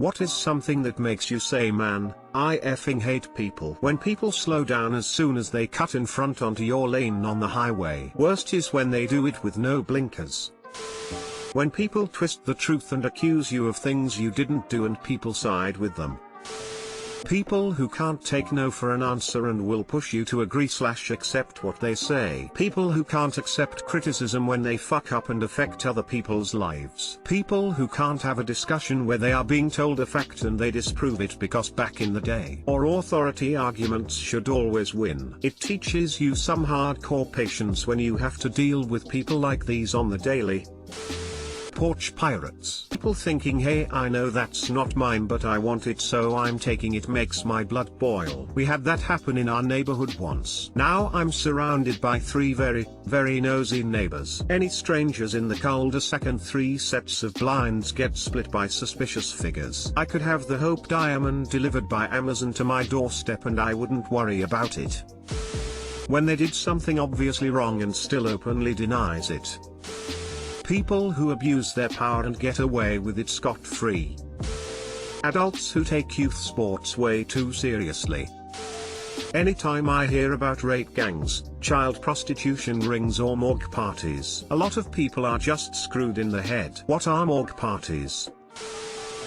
What is something that makes you say, man, I effing hate people? When people slow down as soon as they cut in front onto your lane on the highway. Worst is when they do it with no blinkers. When people twist the truth and accuse you of things you didn't do and people side with them. People who can't take no for an answer and will push you to agree/accept what they say. People who can't accept criticism when they fuck up and affect other people's lives. People who can't have a discussion where they are being told a fact and they disprove it because back in the day. Or authority arguments should always win. It teaches you some hardcore patience when you have to deal with people like these on the daily. Porch pirates. People thinking, hey, I know that's not mine but I want it so I'm taking it, makes my blood boil. We had that happen in our neighborhood once. Now I'm surrounded by 3 very nosy neighbors. Any strangers in the cul-de-sac and 3 sets of blinds get split by suspicious figures. I could have the Hope Diamond delivered by Amazon to my doorstep and I wouldn't worry about it. When they did something obviously wrong and still openly denies it. People who abuse their power and get away with it scot-free. Adults who take youth sports way too seriously. Anytime I hear about rape gangs, child prostitution rings or morgue parties, a lot of people are just screwed in the head. What are morgue parties?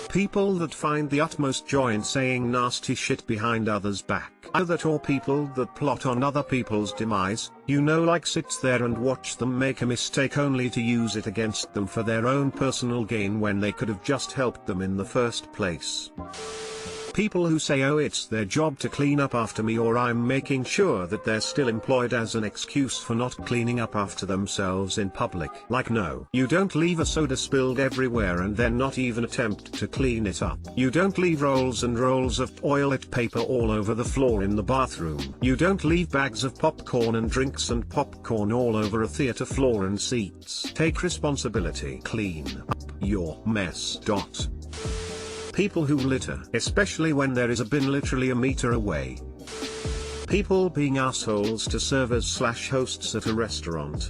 People that find the utmost joy in saying nasty shit behind others' back. Either that or people that plot on other people's demise, like sits there and watch them make a mistake only to use it against them for their own personal gain when they could have just helped them in the first place. People who say, oh, it's their job to clean up after me, or I'm making sure that they're still employed as an excuse for not cleaning up after themselves in public. Like, no, you don't leave a soda spilled everywhere and then not even attempt to clean it up. You don't leave rolls and rolls of toilet paper all over the floor in the bathroom. You don't leave bags of popcorn and drinks and popcorn all over a theater floor and seats. Take responsibility. Clean up your mess. People who litter, especially when there is a bin literally a meter away. People being assholes to servers/hosts at a restaurant.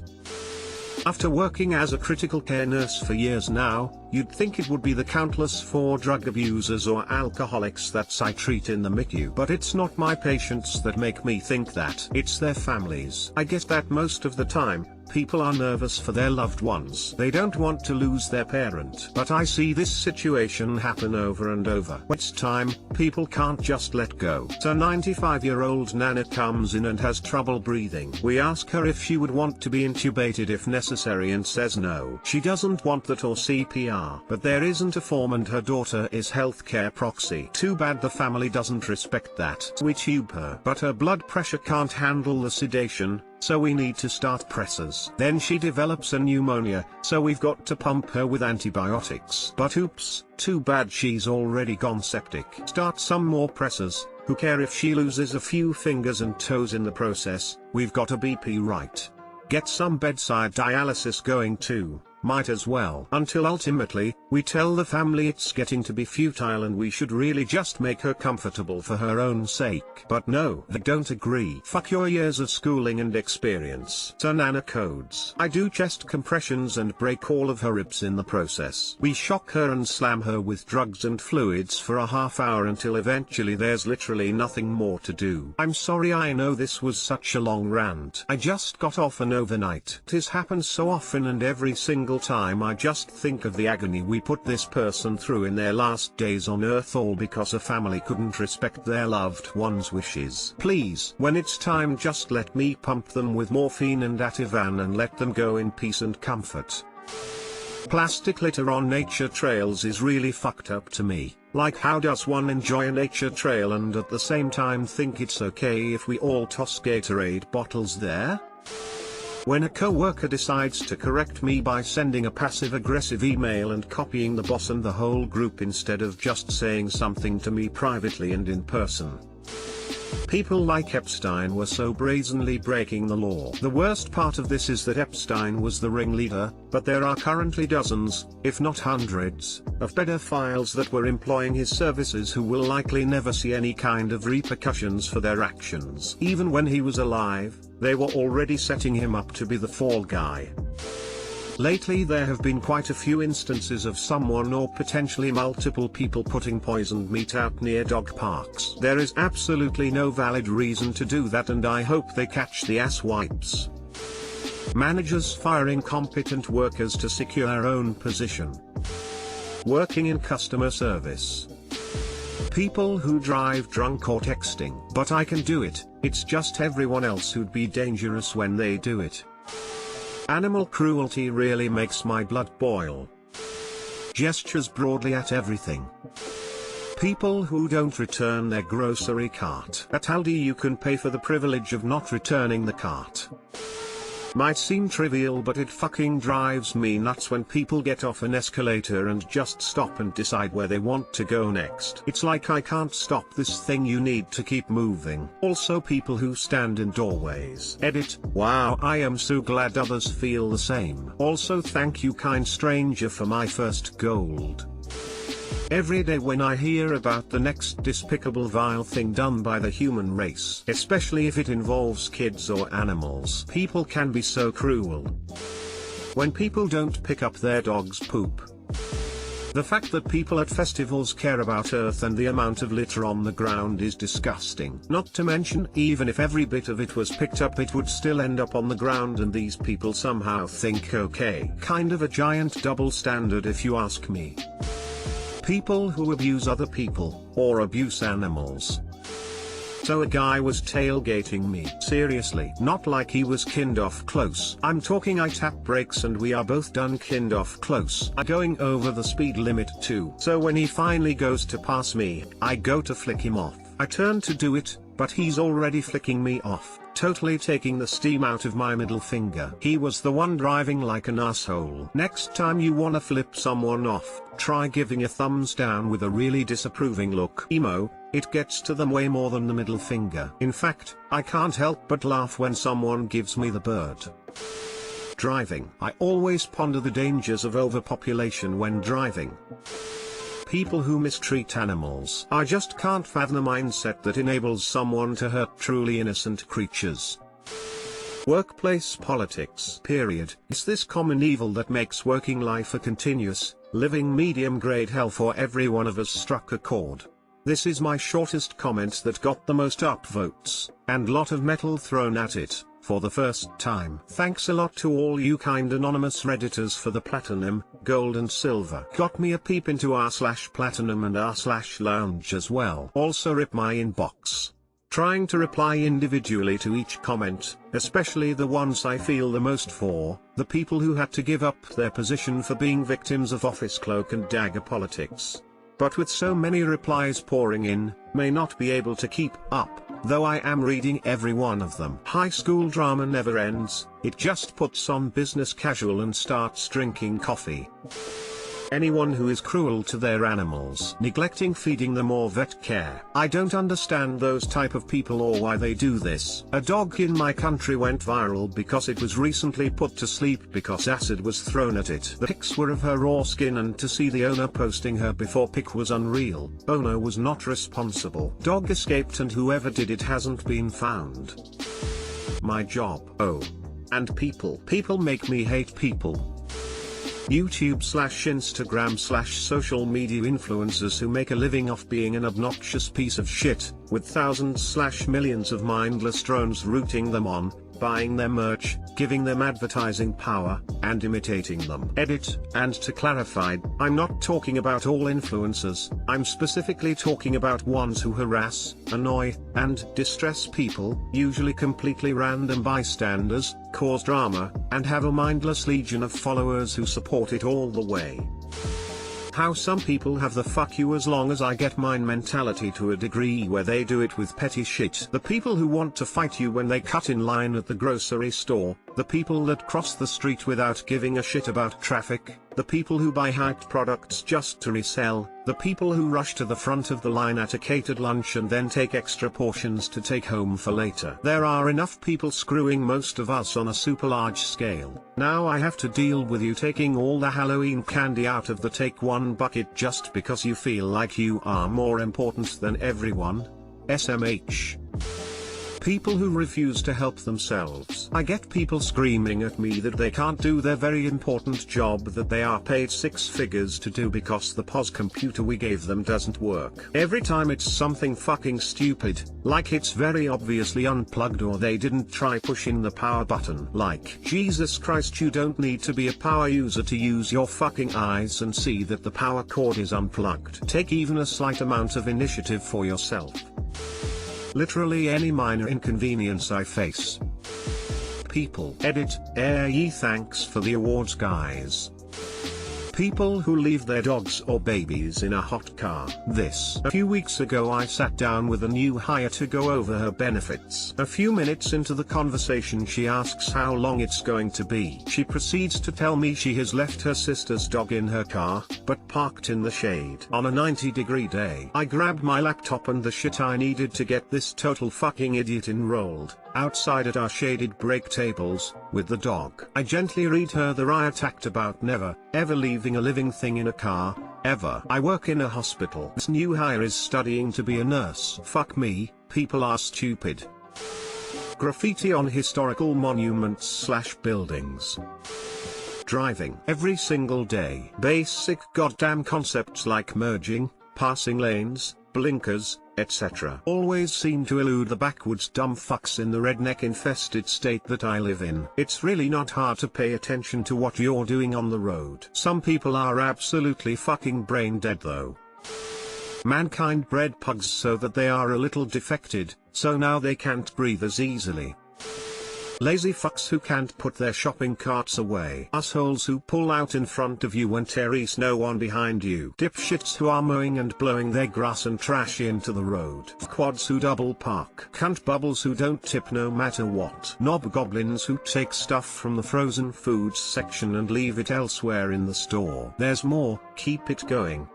After working as a critical care nurse for years now, you'd think it would be the countless 4 drug abusers or alcoholics that I treat in the MICU. But it's not my patients that make me think that. It's their families. I get that most of the time. People are nervous for their loved ones. They don't want to lose their parent. But I see this situation happen over and over. When it's time, people can't just let go. So 95-year-old Nana comes in and has trouble breathing. We ask her if she would want to be intubated if necessary and says no. She doesn't want that or CPR. But there isn't a form and her daughter is healthcare proxy. Too bad the family doesn't respect that. We tube her. But her blood pressure can't handle the sedation. So we need to start pressors. Then she develops a pneumonia, so we've got to pump her with antibiotics. But oops, too bad she's already gone septic. Start some more pressors, who care if she loses a few fingers and toes in the process, we've got a BP right. Get some bedside dialysis going too. Might as well. Until ultimately, we tell the family it's getting to be futile and we should really just make her comfortable for her own sake. But no, they don't agree. Fuck your years of schooling and experience. So Nana codes. I do chest compressions and break all of her ribs in the process. We shock her and slam her with drugs and fluids for a half hour until eventually there's literally nothing more to do. I'm sorry, I know this was such a long rant. I just got off an overnight. This happens so often and every single time I just think of the agony we put this person through in their last days on earth, all because a family couldn't respect their loved one's wishes. Please, when it's time, just let me pump them with morphine and Ativan and let them go in peace and comfort. Plastic litter on nature trails is really fucked up to me. Like, how does one enjoy a nature trail and at the same time think it's okay if we all toss Gatorade bottles there? When a coworker decides to correct me by sending a passive-aggressive email and copying the boss and the whole group instead of just saying something to me privately and in person. People like Epstein were so brazenly breaking the law. The worst part of this is that Epstein was the ringleader, but there are currently dozens, if not hundreds, of pedophiles that were employing his services who will likely never see any kind of repercussions for their actions. Even when he was alive, they were already setting him up to be the fall guy. Lately there have been quite a few instances of someone or potentially multiple people putting poisoned meat out near dog parks. There is absolutely no valid reason to do that, and I hope they catch the ass wipes. Managers firing competent workers to secure their own position. Working in customer service. People who drive drunk or texting. But I can do it, it's just everyone else who'd be dangerous when they do it. Animal cruelty really makes my blood boil. Gestures broadly at everything. People who don't return their grocery cart. At Aldi you can pay for the privilege of not returning the cart. Might seem trivial, but it fucking drives me nuts when people get off an escalator and just stop and decide where they want to go next. It's like, I can't stop this thing, you need to keep moving. Also people who stand in doorways. Edit. Wow, I am so glad others feel the same. Also thank you kind stranger for my first gold. Every day when I hear about the next despicable vile thing done by the human race, especially if it involves kids or animals, people can be so cruel. When people don't pick up their dog's poop. The fact that people at festivals care about Earth and the amount of litter on the ground is disgusting. Not to mention, even if every bit of it was picked up, it would still end up on the ground, and these people somehow think okay. Kind of a giant double standard if you ask me. People who abuse other people, or abuse animals. So a guy was tailgating me. Seriously, not like he was kinned off close. I'm talking I tap brakes and we are both done kinned off close. I'm going over the speed limit too. So when he finally goes to pass me, I go to flick him off. I turn to do it, but he's already flicking me off, totally taking the steam out of my middle finger. He was the one driving like an asshole. Next time you wanna flip someone off, try giving a thumbs down with a really disapproving look. Emo, it gets to them way more than the middle finger. In fact, I can't help but laugh when someone gives me the bird. Driving. I always ponder the dangers of overpopulation when driving. People who mistreat animals. I just can't fathom a mindset that enables someone to hurt truly innocent creatures. Workplace politics. Period. It's this common evil that makes working life a continuous, living medium-grade hell for every one of us struck a chord. This is my shortest comment that got the most upvotes, and lot of metal thrown at it, for the first time. Thanks a lot to all you kind anonymous redditors for the platinum, gold and silver. Got me a peep into r/platinum and r/lounge as well. Also rip my inbox. Trying to reply individually to each comment, especially the ones I feel the most for, the people who had to give up their position for being victims of office cloak and dagger politics. But with so many replies pouring in, may not be able to keep up, though I am reading every one of them. High school drama never ends, it just puts on business casual and starts drinking coffee. Anyone who is cruel to their animals, neglecting feeding them or vet care. I don't understand those type of people or why they do this. A dog in my country went viral because it was recently put to sleep because acid was thrown at it. The pics were of her raw skin, and to see the owner posting her before pic was unreal. Owner was not responsible. Dog escaped and whoever did it hasn't been found. My job. Oh. And people. People make me hate people. YouTube/Instagram/social media influencers who make a living off being an obnoxious piece of shit, with thousands/millions of mindless drones rooting them on, buying their merch, giving them advertising power, and imitating them. Edit. And to clarify, I'm not talking about all influencers, I'm specifically talking about ones who harass, annoy, and distress people, usually completely random bystanders, cause drama, and have a mindless legion of followers who support it all the way. How some people have the fuck you as long as I get mine mentality to a degree where they do it with petty shit. The people who want to fight you when they cut in line at the grocery store, the people that cross the street without giving a shit about traffic, the people who buy hyped products just to resell, the people who rush to the front of the line at a catered lunch and then take extra portions to take home for later. There are enough people screwing most of us on a super large scale. Now I have to deal with you taking all the Halloween candy out of the take one bucket just because you feel like you are more important than everyone. SMH. People who refuse to help themselves. I get people screaming at me that they can't do their very important job that they are paid 6 figures to do because the POS computer we gave them doesn't work. Every time it's something fucking stupid, like it's very obviously unplugged or they didn't try pushing the power button. Like, Jesus Christ, you don't need to be a power user to use your fucking eyes and see that the power cord is unplugged. Take even a slight amount of initiative for yourself. Literally any minor inconvenience I face. People. Edit, AE thanks for the awards guys. People who leave their dogs or babies in a hot car. A few weeks ago I sat down with a new hire to go over her benefits. A few minutes into the conversation she asks how long it's going to be. She proceeds to tell me she has left her sister's dog in her car, but parked in the shade on a 90-degree day. I grabbed my laptop and the shit I needed to get this total fucking idiot enrolled, outside at our shaded break tables, with the dog. I gently read her the riot act about never, ever leaving a living thing in a car, ever. I work in a hospital. This new hire is studying to be a nurse. Fuck me, people are stupid. Graffiti on historical monuments / buildings. Driving every single day. Basic goddamn concepts like merging, passing lanes, blinkers, etc. always seem to elude the backwards dumb fucks in the redneck infested state that I live in. It's really not hard to pay attention to what you're doing on the road. Some people are absolutely fucking brain dead though. Mankind bred pugs so that they are a little defected, so now they can't breathe as easily. Lazy fucks who can't put their shopping carts away. Assholes who pull out in front of you when there is no one behind you. Dipshits who are mowing and blowing their grass and trash into the road. Quads who double park. Cunt bubbles who don't tip no matter what. Knob goblins who take stuff from the frozen foods section and leave it elsewhere in the store. There's more, keep it going.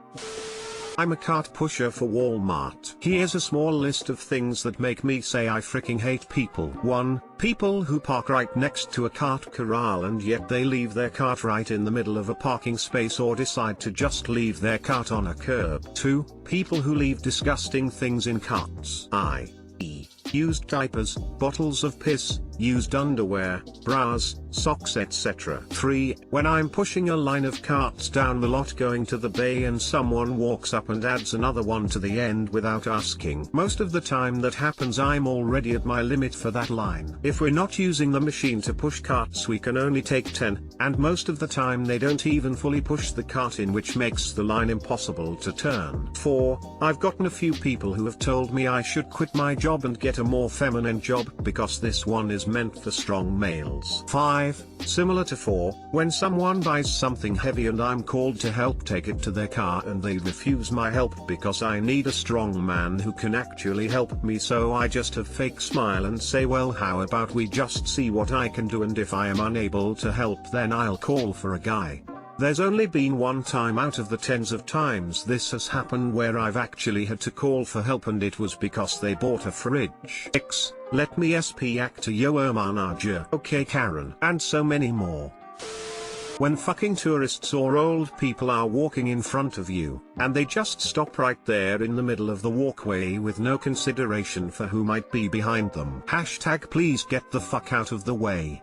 I'm a cart pusher for Walmart. Here's a small list of things that make me say I freaking hate people. 1. People who park right next to a cart corral and yet they leave their cart right in the middle of a parking space or decide to just leave their cart on a curb. 2. People who leave disgusting things in carts, i.e. used diapers, bottles of piss, used underwear, bras, socks etc. 3. When I'm pushing a line of carts down the lot going to the bay and someone walks up and adds another one to the end without asking. Most of the time that happens I'm already at my limit for that line. If we're not using the machine to push carts we can only take 10, and most of the time they don't even fully push the cart in, which makes the line impossible to turn. 4. I've gotten a few people who have told me I should quit my job and get a more feminine job because this one is meant for strong males. 5. Similar to 4, when someone buys something heavy and I'm called to help take it to their car and they refuse my help because I need a strong man who can actually help me, so I just have fake smile and say, well, how about we just see what I can do, and if I am unable to help then I'll call for a guy. There's only been one time out of the tens of times this has happened where I've actually had to call for help, and it was because they bought a fridge. X, let me SP actor yo manager. Okay Karen. And so many more. When fucking tourists or old people are walking in front of you, and they just stop right there in the middle of the walkway with no consideration for who might be behind them. Hashtag please get the fuck out of the way.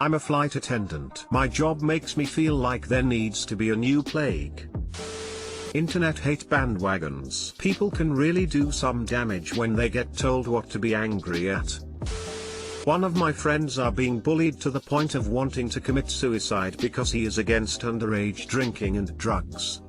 I'm a flight attendant. My job makes me feel like there needs to be a new plague. Internet hate bandwagons. People can really do some damage when they get told what to be angry at. One of my friends are being bullied to the point of wanting to commit suicide because he is against underage drinking and drugs.